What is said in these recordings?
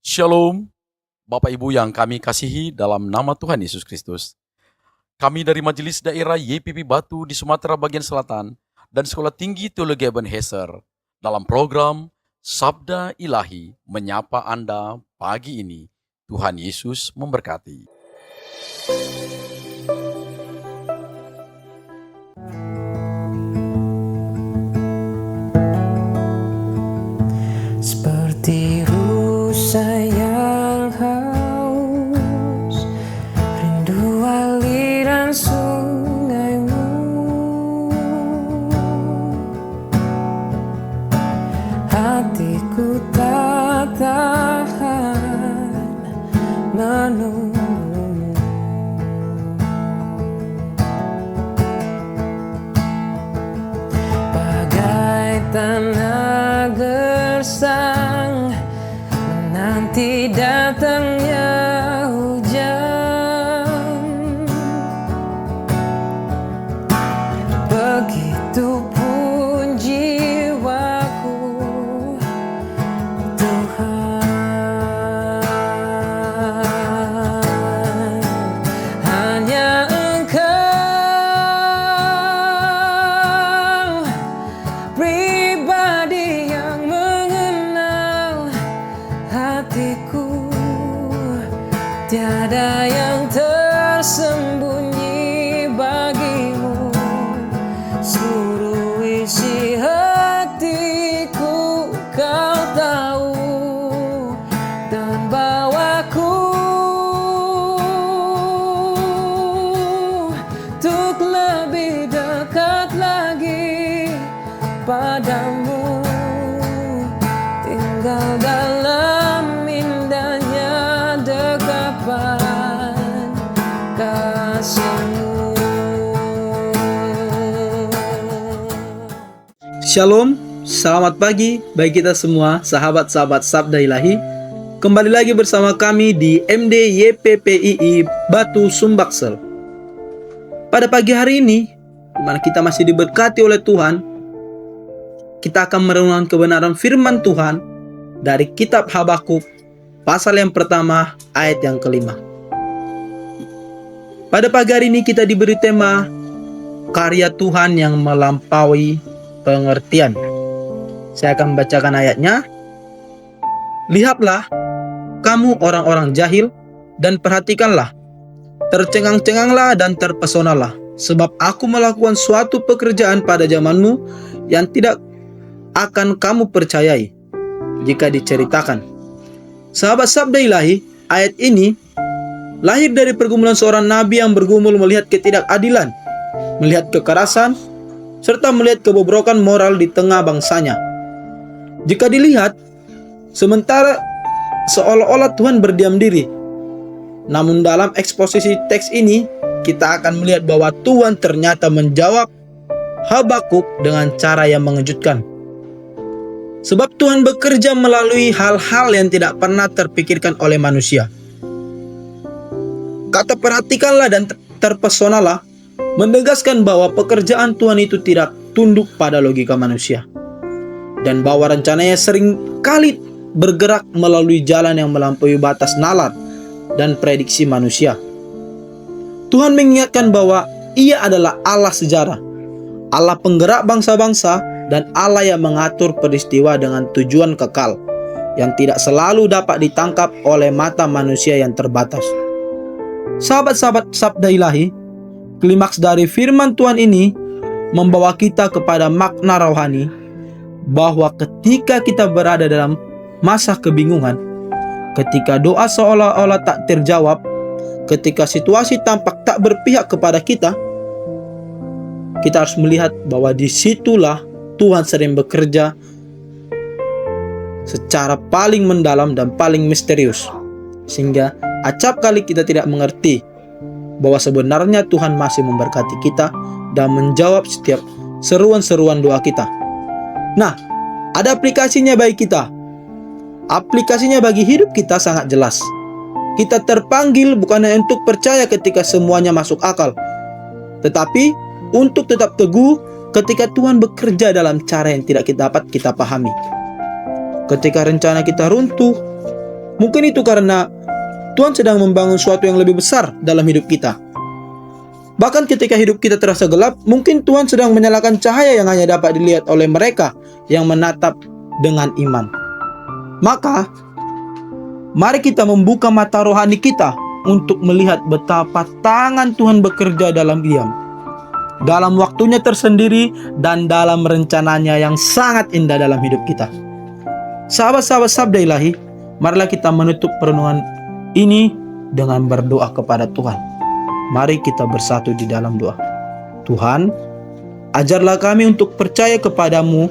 Shalom, Bapak Ibu yang kami kasihi dalam nama Tuhan Yesus Kristus. Kami dari Majelis Daerah YPP Batu di Sumatera Bagian Selatan dan Sekolah Tinggi Teologi Ebenezer dalam program Sabda Ilahi menyapa Anda pagi ini. Tuhan Yesus memberkati. Seperti rusa yang haus, rindu aliran sungaimu. Hatiku tak tahan menunggumu. Bagai tanah gersang menanti datangnya hujan, begitupun jiwaku, Tuhan. Hanya Engkau pribadi yang mengenal hatiku, tiada yang tersembunyi bagimu. Seluruh isi hatiku Kau tahu, dan bawaku untuk lebih dekat lagi padamu, tinggal dalam indahnya dekapan kasih-Mu. Shalom, selamat pagi bagi kita semua sahabat-sahabat Sabda Ilahi. Kembali lagi bersama kami di MD YPPII Batu Sumbaksel. Pada pagi hari ini, di mana kita masih diberkati oleh Tuhan, kita akan merenungkan kebenaran firman Tuhan dari kitab Habakuk pasal yang pertama ayat yang kelima. Pada pagi hari ini kita diberi tema karya Tuhan yang melampaui pengertian. Saya akan membacakan ayatnya. Lihatlah, kamu orang-orang jahil, dan perhatikanlah, tercengang-cenganglah dan terpesonalah, sebab aku melakukan suatu pekerjaan pada zamanmu yang tidak akan kamu percayai jika diceritakan. Sahabat Sabda Ilahi, ayat ini lahir dari pergumulan seorang nabi yang bergumul melihat ketidakadilan, melihat kekerasan, serta melihat kebobrokan moral di tengah bangsanya. Jika dilihat, sementara seolah-olah Tuhan berdiam diri, namun dalam eksposisi teks ini, kita akan melihat bahwa Tuhan ternyata menjawab Habakuk dengan cara yang mengejutkan. Sebab Tuhan bekerja melalui hal-hal yang tidak pernah terpikirkan oleh manusia. Kata perhatikanlah dan terpesonalah menegaskan bahwa pekerjaan Tuhan itu tidak tunduk pada logika manusia, dan bahwa rencananya sering kali bergerak melalui jalan yang melampaui batas nalar dan prediksi manusia. Tuhan mengingatkan bahwa Ia adalah Allah sejarah, Allah penggerak bangsa-bangsa, dan Allah yang mengatur peristiwa dengan tujuan kekal yang tidak selalu dapat ditangkap oleh mata manusia yang terbatas. Sahabat-sahabat Sabda Ilahi, klimaks dari firman Tuhan ini membawa kita kepada makna rohani bahwa ketika kita berada dalam masa kebingungan, ketika doa seolah-olah tak terjawab, ketika situasi tampak tak berpihak kepada kita, kita harus melihat bahwa disitulah Tuhan sering bekerja secara paling mendalam dan paling misterius, sehingga acap kali kita tidak mengerti bahwa sebenarnya Tuhan masih memberkati kita dan menjawab setiap seruan-seruan doa kita. Nah, ada aplikasinya bagi kita. Aplikasinya bagi hidup kita sangat jelas. Kita terpanggil bukan hanya untuk percaya ketika semuanya masuk akal, tetapi untuk tetap teguh ketika Tuhan bekerja dalam cara yang tidak dapat kita pahami. Ketika rencana kita runtuh, Mungkin itu karena Tuhan sedang membangun sesuatu yang lebih besar dalam hidup kita. Bahkan ketika hidup kita terasa gelap, mungkin Tuhan sedang menyalakan cahaya yang hanya dapat dilihat oleh mereka yang menatap dengan iman. Maka, mari kita membuka mata rohani kita untuk melihat betapa tangan Tuhan bekerja dalam diam, dalam waktunya tersendiri, dan dalam rencananya yang sangat indah dalam hidup kita. Sahabat-sahabat Sabda Ilahi, marilah kita menutup perenungan ini dengan berdoa kepada Tuhan. Mari kita bersatu di dalam doa. Tuhan, ajarlah kami untuk percaya kepadamu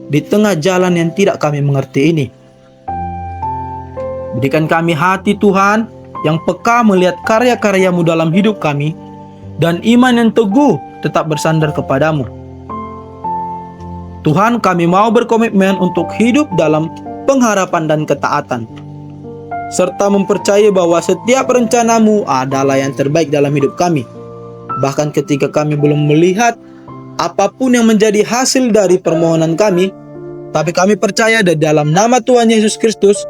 di tengah jalan yang tidak kami mengerti ini. Berikan kami hati Tuhan yang peka melihat karya-karyamu dalam hidup kami, dan iman yang teguh tetap bersandar kepadamu. Tuhan, kami mau berkomitmen untuk hidup dalam pengharapan dan ketaatan, serta mempercayai bahwa setiap rencanamu adalah yang terbaik dalam hidup kami. Bahkan ketika kami belum melihat apapun yang menjadi hasil dari permohonan kami, tapi kami percaya di dalam nama Tuhan Yesus Kristus,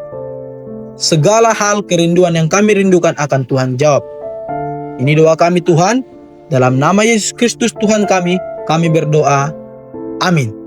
segala hal kerinduan yang kami rindukan akan Tuhan jawab. Ini doa kami Tuhan, dalam nama Yesus Kristus Tuhan kami berdoa. Amin.